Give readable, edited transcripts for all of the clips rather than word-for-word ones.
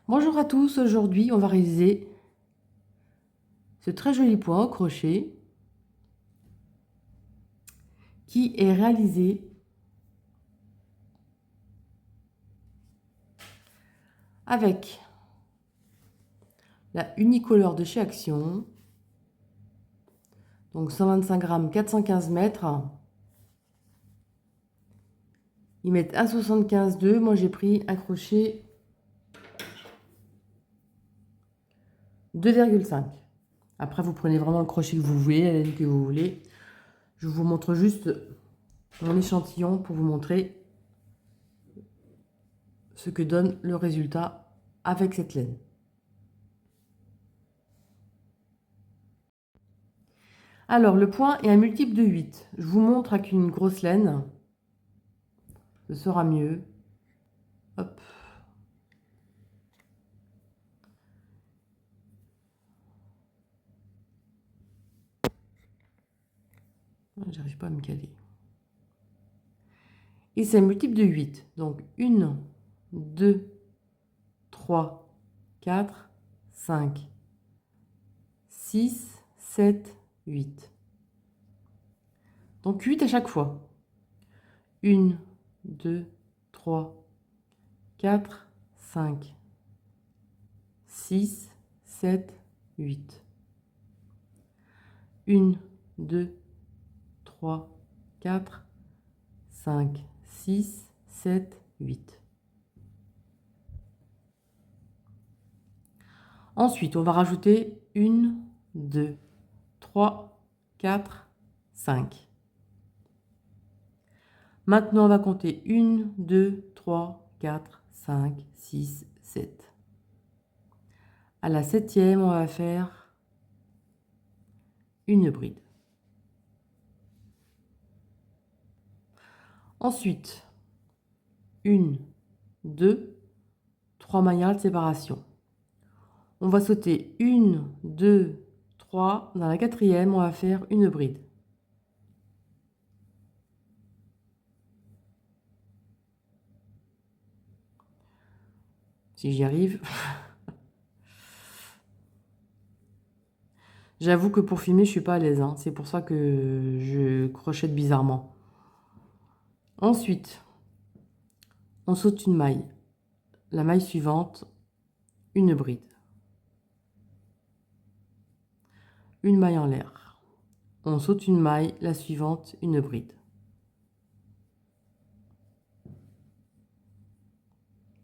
Bonjour à tous, aujourd'hui on va réaliser ce très joli point au crochet qui est réalisé avec la Unicolor de chez Action, donc 125 grammes, 415 mètres. Ils mettent 1,75 moi j'ai pris un crochet 2,5. Après vous prenez vraiment le crochet que vous voulez, la laine que vous voulez. Je vous montre juste mon échantillon pour vous montrer ce que donne le résultat avec cette laine. Alors, le point est un multiple de 8. Je vous montre avec une grosse laine. Ce sera mieux. Hop. J'arrive pas à me caler. Et c'est un multiple de 8. Donc, 1, 2, 3, 4, 5, 6, 7, 8. Donc, 8 à chaque fois. 1, 2, 3, 4, 5, 6, 7, 8. 1, 2, 3, 4, 5, 6, 7, 8. Ensuite, on va rajouter 1, 2, 3, 4, 5. Maintenant, on va compter 1, 2, 3, 4, 5, 6, 7. À la 7e, on va faire une bride. Ensuite, 1, 2, 3 mailles de séparation. On va sauter 1, 2, 3. Dans la 4e, on va faire une bride. Si j'y arrive. J'avoue que pour filmer, je suis pas à l'aise, hein. C'est pour ça que je crochette bizarrement. Ensuite, on saute une maille. La maille suivante, une bride. Une maille en l'air. On saute une maille, la suivante, une bride.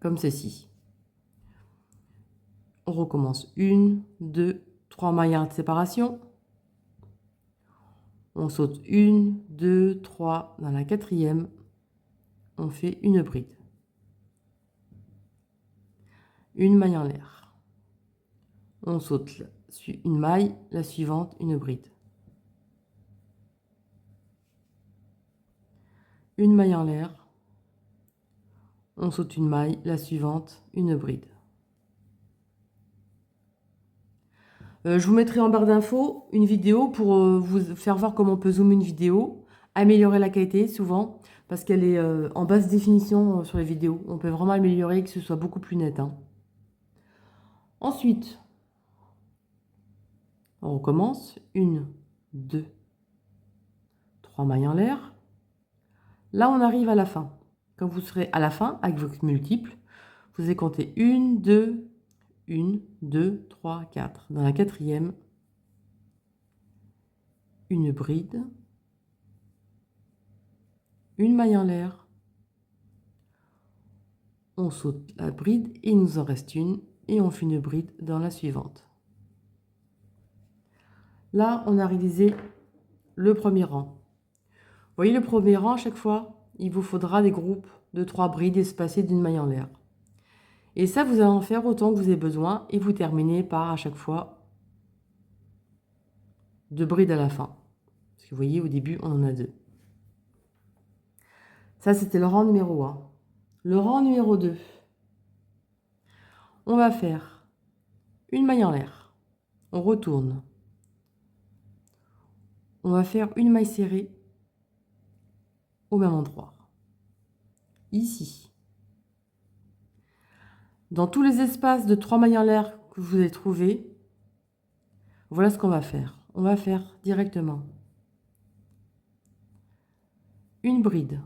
Comme ceci. On recommence. 1, 2, 3 mailles de séparation. On saute 1, 2, 3. Dans la 4e, on fait une bride. Une maille en l'air. On saute une maille, la suivante, une bride. Une maille en l'air. On saute une maille, la suivante, une bride. Je vous mettrai en barre d'infos une vidéo pour vous faire voir comment on peut zoomer une vidéo, améliorer la qualité souvent, parce qu'elle est en basse définition sur les vidéos. On peut vraiment améliorer, que ce soit beaucoup plus net, hein. Ensuite, on recommence. 1, 2, 3 mailles en l'air. Là, on arrive à la fin. Quand vous serez à la fin, avec votre multiple, vous allez compter 1, 2, 1, 2, 3, 4. Dans la 4e, une bride, une maille en l'air, on saute la bride et il nous en reste une et on fait une bride dans la suivante. Là, on a réalisé le premier rang. Vous voyez le premier rang, à chaque fois, il vous faudra des groupes de 3 brides espacées d'une maille en l'air. Et ça, vous allez en faire autant que vous avez besoin et vous terminez par, à chaque fois, 2 brides à la fin. Parce que vous voyez, au début, on en a 2. Ça, c'était le rang numéro 1. Le rang numéro 2. On va faire une maille en l'air. On retourne. On va faire une maille serrée au même endroit. Ici. Dans tous les espaces de 3 mailles en l'air que vous avez trouvés, voilà ce qu'on va faire. On va faire directement une bride,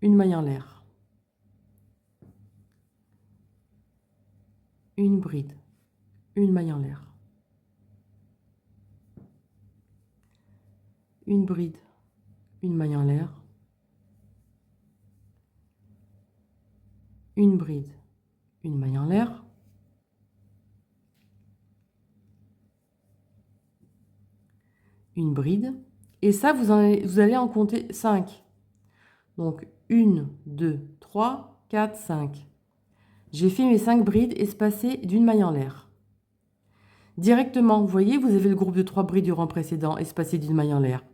une maille en l'air, une bride, une maille en l'air, une bride, une maille en l'air, une bride, une maille en l'air, une bride, et ça, vous allez en compter 5. Donc, 1, 2, 3, 4, 5. J'ai fait mes 5 brides espacées d'une maille en l'air. Directement, vous voyez, vous avez le groupe de 3 brides du rang précédent espacées d'une maille en l'air.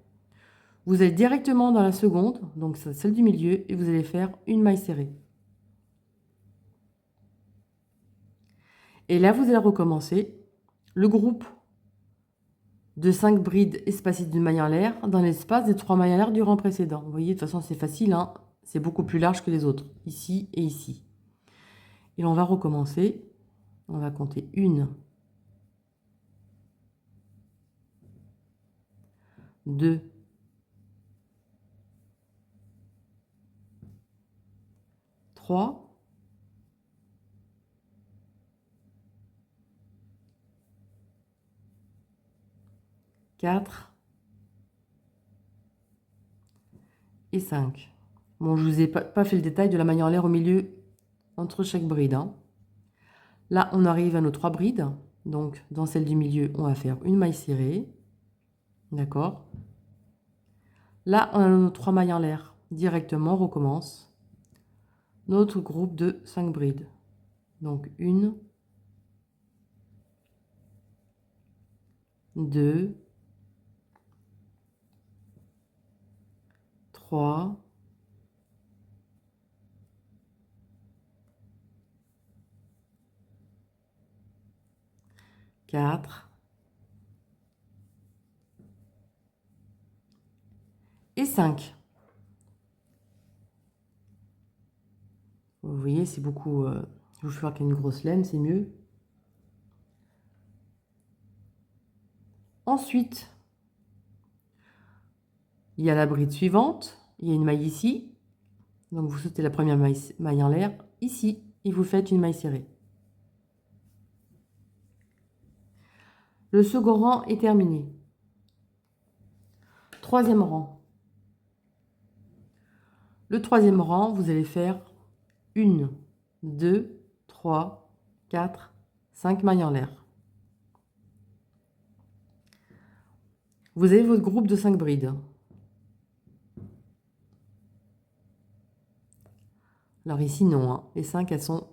Vous allez directement dans la seconde, donc celle du milieu, et vous allez faire une maille serrée. Et là, vous allez recommencer le groupe de 5 brides espacées d'une maille en l'air dans l'espace des 3 mailles en l'air du rang précédent. Vous voyez, de toute façon, c'est facile, hein, c'est beaucoup plus large que les autres, ici et ici. Et on va recommencer. On va compter 1, 2, 3, 4 et 5. Bon, je ne vous ai pas fait le détail de la maille en l'air au milieu entre chaque bride, hein. Là, on arrive à nos 3 brides. Donc, dans celle du milieu, on va faire une maille serrée. D'accord? Là, on a nos 3 mailles en l'air. Directement, on recommence notre groupe de 5 brides. Donc, 1, 2, 3, 4 et 5. Vous voyez, c'est beaucoup... je vais faire qu'une grosse laine, c'est mieux. Ensuite, il y a la bride suivante. Il y a une maille ici. Donc, vous sautez la première maille en l'air ici et vous faites une maille serrée. Le second rang est terminé. Troisième rang. Le troisième rang, vous allez faire 1, 2, 3, 4, 5 mailles en l'air. Vous avez votre groupe de 5 brides. Alors ici, non, hein. Les 5, elles sont...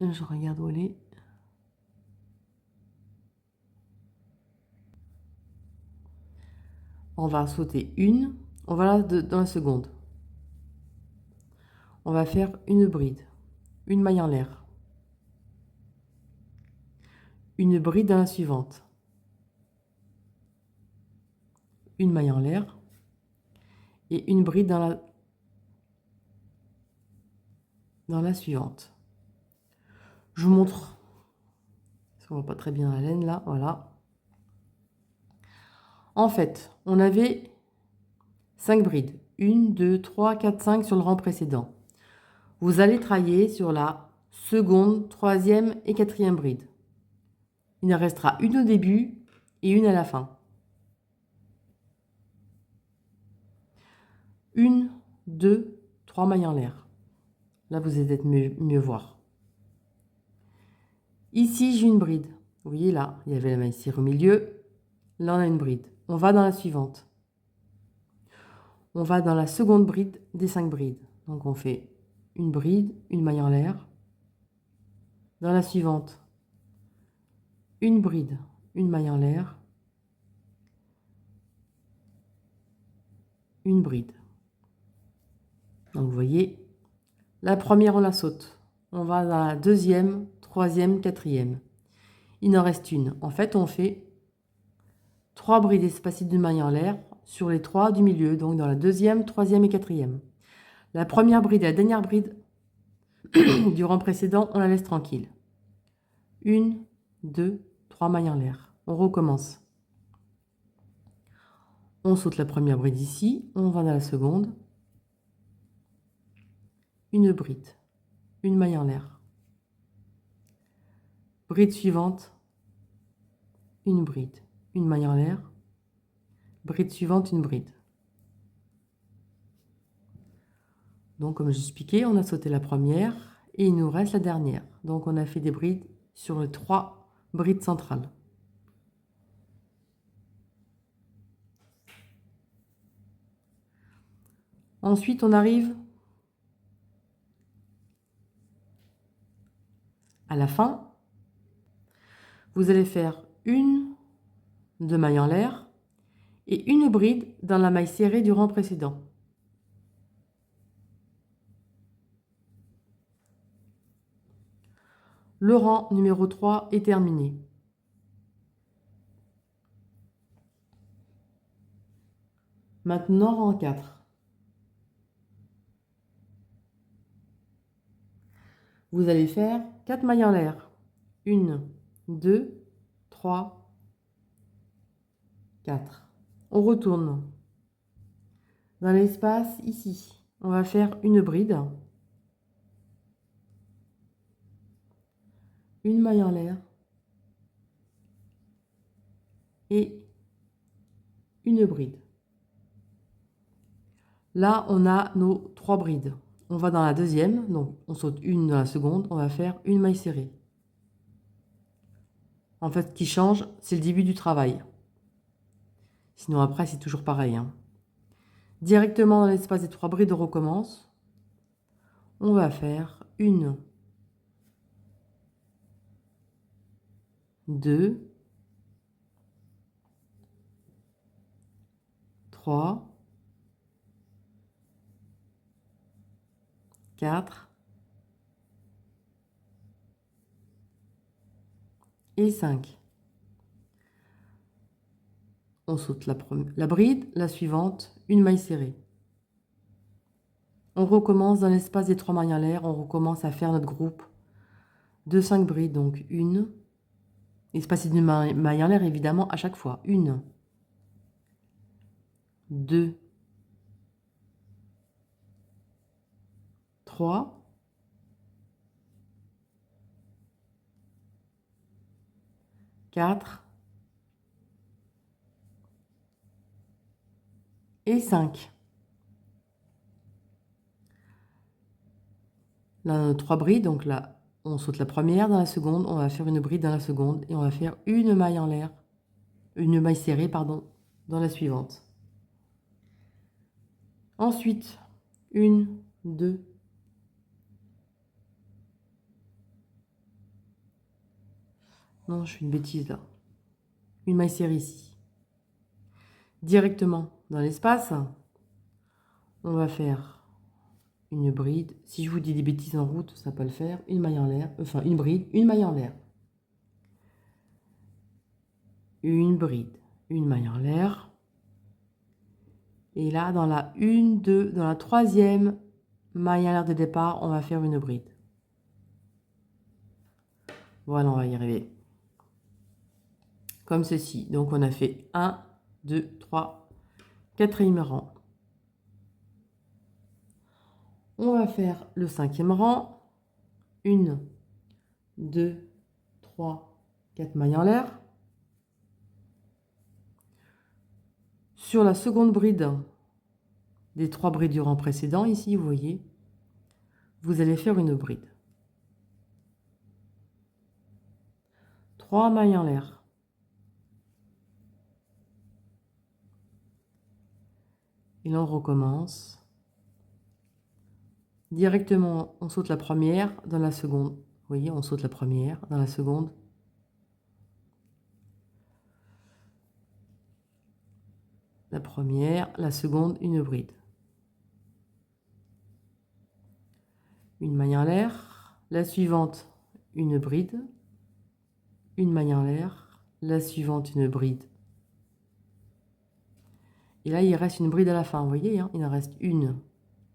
Je regarde où elle est. On va sauter une. On va là dans la seconde. On va faire une bride. Une maille en l'air. Une bride dans la suivante. Une maille en l'air. Et une bride dans la suivante. Je vous montre. Parce qu'on voit pas très bien la laine là. Voilà. En fait, on avait 5 brides. 1, 2, 3, 4, 5 sur le rang précédent. Vous allez travailler sur la seconde, troisième et quatrième bride. Il en restera une au début et une à la fin. 1, 2, 3 mailles en l'air. Là, vous allez peut-être mieux voir. Ici, j'ai une bride. Vous voyez là, il y avait la maille serrée au milieu. Là, on a une bride. On va dans la suivante. On va dans la seconde bride des 5 brides. Donc, on fait une bride, une maille en l'air. Dans la suivante, une bride, une maille en l'air. Une bride. Donc, vous voyez, la première, on la saute. On va dans la deuxième, troisième, quatrième. Il en reste une. En fait, on fait 3 brides espacées d'une maille en l'air sur les 3 du milieu, donc dans la deuxième, troisième et quatrième. La première bride et la dernière bride du rang précédent, on la laisse tranquille. 1, 2, 3 mailles en l'air. On recommence. On saute la première bride ici, on va dans la seconde. Une bride, une maille en l'air. Bride suivante, une bride, une maille en l'air. Bride suivante, une bride. Donc, comme j'expliquais, on a sauté la première et il nous reste la dernière. Donc, on a fait des brides sur les 3 brides centrales. Ensuite, on arrive à la fin. Vous allez faire une de maille en l'air et une bride dans la maille serrée du rang précédent. Le rang numéro 3 est terminé. Maintenant, rang 4. Vous allez faire 4 mailles en l'air. 1, 2, 3, 4. On retourne. Dans l'espace, ici, on va faire une bride. Une maille en l'air. Et une bride. Là, on a nos 3 brides. On va dans la deuxième, donc on saute une dans la seconde, on va faire une maille serrée. En fait, ce qui change, c'est le début du travail. Sinon, après, c'est toujours pareil, hein. Directement dans l'espace des 3 brides, on recommence. On va faire une, 2, 3, 4 et 5. On saute la bride, la suivante, une maille serrée. On recommence dans l'espace des 3 mailles en l'air, on recommence à faire notre groupe de 5 brides. Donc une, espacé d'une maille en l'air évidemment à chaque fois. 1, 2, 3, 4 et 5. Là, on a 3 brides, donc là, on saute la première, dans la seconde, on va faire une bride dans la seconde et on va faire une maille en l'air, une maille serrée, pardon, dans la suivante. Ensuite, 1, 2, non, je fais une bêtise là. Une maille serrée ici. Directement dans l'espace, on va faire une bride. Si je vous dis des bêtises en route, ça peut le faire. Une maille en l'air, enfin une bride, une maille en l'air. Une bride, une maille en l'air. Et là, dans la 1, 2, dans la 3e maille en l'air de départ, on va faire une bride. Voilà, on va y arriver. Comme ceci. Donc, on a fait 1, 2, 3, 4e rang. On va faire le 5e rang. 1, 2, 3, 4 mailles en l'air. Sur la seconde bride des 3 brides du rang précédent, ici, vous voyez, vous allez faire une bride. 3 mailles en l'air. Et là, on recommence. Directement, on saute la première dans la seconde. Vous voyez, on saute la première dans la seconde. La première, la seconde, une bride. Une maille en l'air. La suivante, une bride. Une maille en l'air. La suivante, une bride. Et là, il reste une bride à la fin, vous voyez, hein, il en reste une.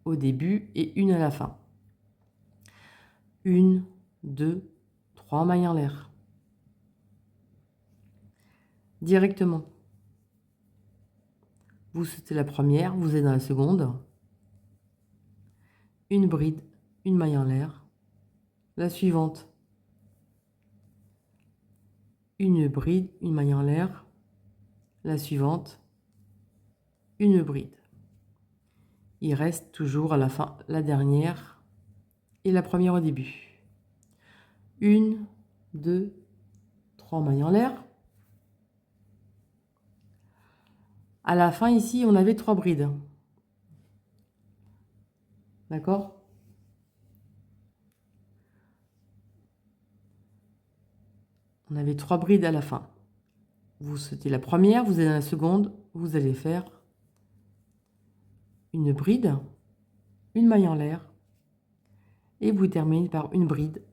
au début et une à la fin. 1, 2, 3 mailles en l'air. Directement. Vous sautez la première, vous êtes dans la seconde. Une bride, une maille en l'air. La suivante. Une bride, une maille en l'air. La suivante. Une bride. Il reste toujours à la fin la dernière et la première au début. 1, 2, 3 mailles en l'air. À la fin, ici, on avait 3 brides. D'accord? On avait 3 brides à la fin. Vous sautez la première, vous allez dans la seconde, vous allez faire une bride, une maille en l'air, et vous terminez par une bride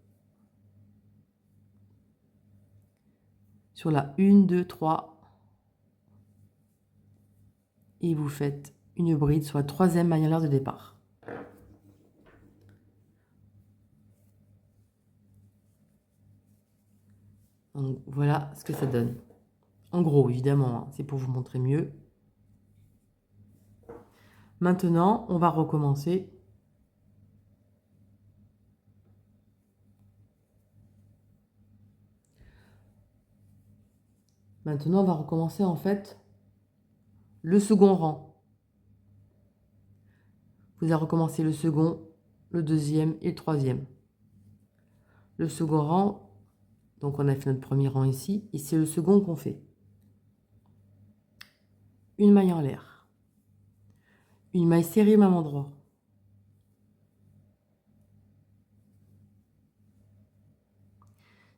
sur la 1, 2, 3. Et vous faites une bride sur la troisième maille en l'air de départ. Donc voilà ce que ça donne. En gros, évidemment, hein, c'est pour vous montrer mieux. Maintenant, on va recommencer. Maintenant, on va recommencer en fait le second rang. Vous allez recommencer le second, le deuxième et le troisième. Le second rang, donc on a fait notre premier rang ici, et c'est le second qu'on fait. Une maille en l'air. Une maille serrée au même endroit.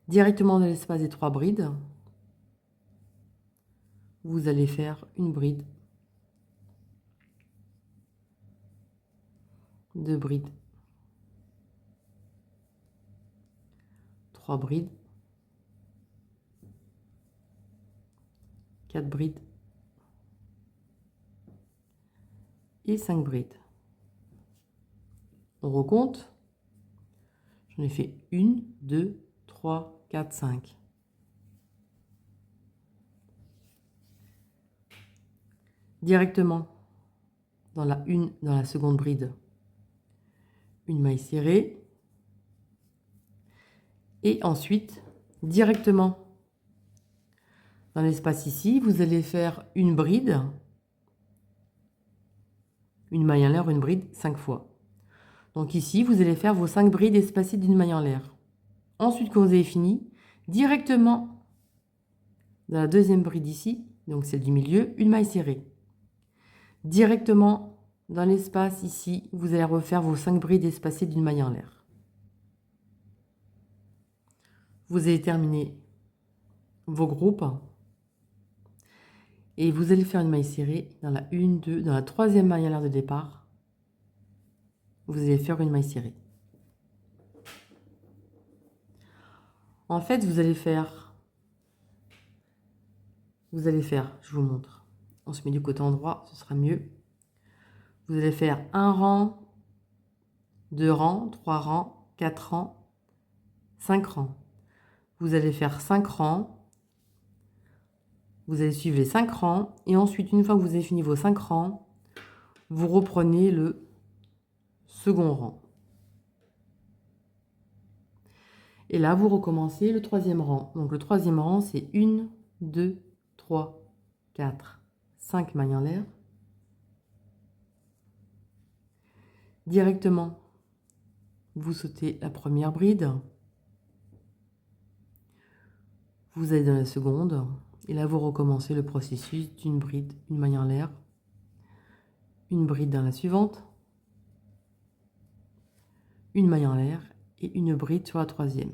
Directement dans l'espace des 3 brides, vous allez faire une bride, 2 brides, 3 brides, 4 brides et 5 brides. On recompte. J'en ai fait 1, 2, 3, 4, 5. Directement dans la seconde bride, une maille serrée. Et ensuite, directement dans l'espace ici, vous allez faire une bride, une maille en l'air, une bride 5 fois. Donc ici, vous allez faire vos 5 brides espacées d'une maille en l'air. Ensuite, quand vous avez fini, directement dans la deuxième bride ici, donc celle du milieu, une maille serrée. Directement dans l'espace ici, vous allez refaire vos 5 brides espacées d'une maille en l'air. Vous allez terminer vos groupes et vous allez faire une maille serrée dans la 1, 2, dans la troisième maille en l'air de départ. Vous allez faire une maille serrée. En fait, vous allez faire, je vous montre. On se met du côté endroit, ce sera mieux. Vous allez faire un rang, 2 rangs, 3 rangs, 4 rangs, 5 rangs. Vous allez faire 5 rangs. Vous allez suivre les 5 rangs. Et ensuite, une fois que vous avez fini vos 5 rangs, vous reprenez le second rang. Et là, vous recommencez le troisième rang. Donc le troisième rang, c'est 1, 2, 3, 4, 5 mailles en l'air. Directement, vous sautez la première bride. Vous allez dans la seconde. Et là, vous recommencez le processus d'une bride, une maille en l'air. Une bride dans la suivante. Une maille en l'air et une bride sur la troisième.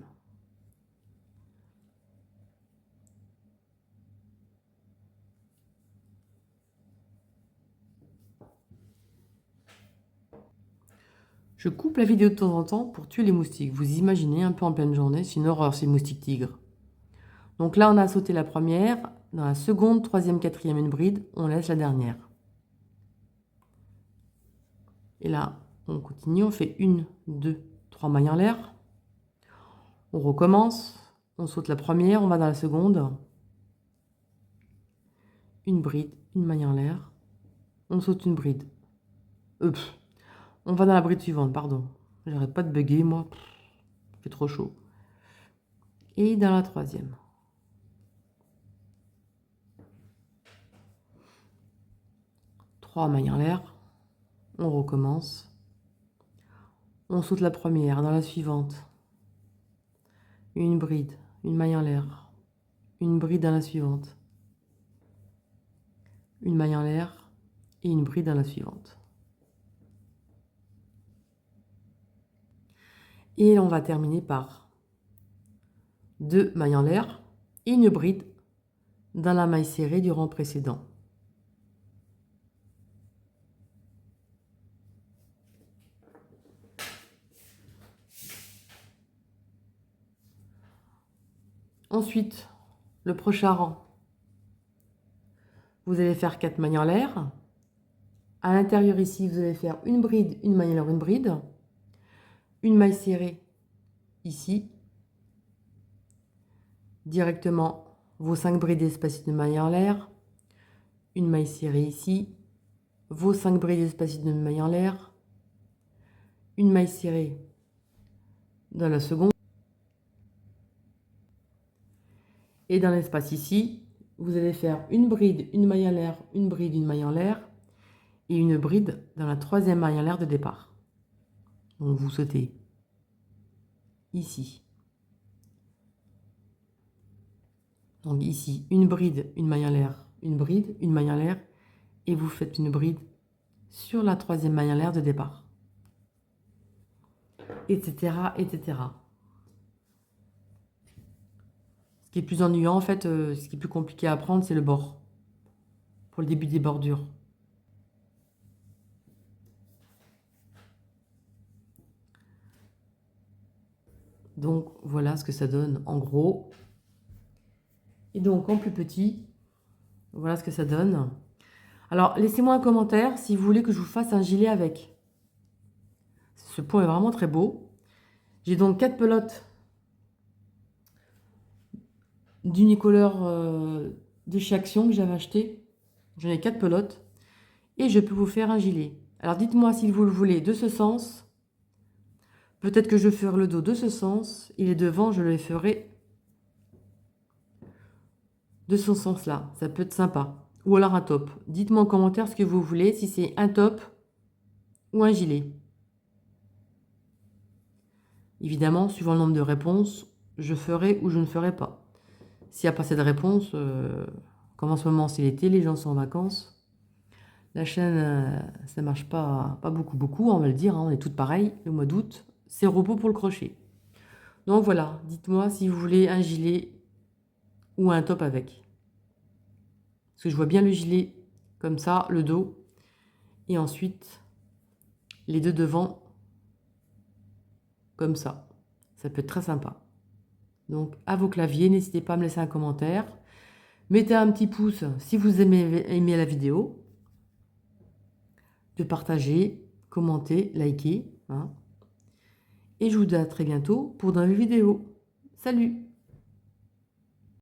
Je coupe la vidéo de temps en temps pour tuer les moustiques. Vous imaginez un peu en pleine journée, c'est une horreur ces moustiques tigres. Donc là, on a sauté la première. Dans la seconde, troisième, quatrième, une bride, on laisse la dernière. Et là, On continue, on fait 1, 2, 3 mailles en l'air. On recommence, on saute la première, on va dans la seconde. Une bride, une maille en l'air. On saute une bride. On va dans la bride suivante, pardon. J'arrête pas de bugger, moi. Il fait trop chaud. Et dans la troisième. Trois mailles en l'air. On recommence. On saute la première, dans la suivante. Une bride, une maille en l'air. Une bride dans la suivante. Une maille en l'air et une bride dans la suivante. Et on va terminer par 2 mailles en l'air et une bride dans la maille serrée du rang précédent. Ensuite, le prochain rang, vous allez faire 4 mailles en l'air. À l'intérieur ici, vous allez faire une bride, une maille en l'air, une bride. Une maille serrée ici. Directement vos 5 brides espacées de mailles en l'air. Une maille serrée ici. Vos 5 brides espacées de mailles en l'air. Une maille serrée dans la seconde. Et dans l'espace ici, vous allez faire une bride, une maille en l'air, une bride, une maille en l'air et une bride dans la troisième maille en l'air de départ. Donc vous sautez ici. Donc ici, une bride, une maille en l'air, une bride, une maille en l'air et vous faites une bride sur la troisième maille en l'air de départ. Etc. etc. Ce qui est plus ennuyant, en fait, ce qui est plus compliqué à apprendre, c'est le bord. Pour le début des bordures. Donc voilà ce que ça donne en gros. Et donc en plus petit, voilà ce que ça donne. Alors laissez-moi un commentaire si vous voulez que je vous fasse un gilet avec. Ce pot est vraiment très beau. J'ai donc 4 pelotes d'unicolore de chez Action que j'avais acheté. J'en ai 4 pelotes. Et je peux vous faire un gilet. Alors dites-moi si vous le voulez de ce sens. Peut-être que je ferai le dos de ce sens. Et les devants, je les ferai de ce sens-là. Ça peut être sympa. Ou alors un top. Dites-moi en commentaire ce que vous voulez, si c'est un top ou un gilet. Évidemment, suivant le nombre de réponses, je ferai ou je ne ferai pas. S'il n'y a pas assez de réponses, comme en ce moment c'est l'été, les gens sont en vacances, la chaîne, ça ne marche pas beaucoup, on va le dire, hein, on est toutes pareilles, le mois d'août, c'est repos pour le crochet. Donc voilà, dites-moi si vous voulez un gilet ou un top avec. Parce que je vois bien le gilet comme ça, le dos, et ensuite les deux devants comme ça. Ça peut être très sympa. Donc à vos claviers, n'hésitez pas à me laisser un commentaire. Mettez un petit pouce si vous aimez la vidéo. De partager, commenter, liker. Hein. Et je vous dis à très bientôt pour de nouvelles vidéos. Salut!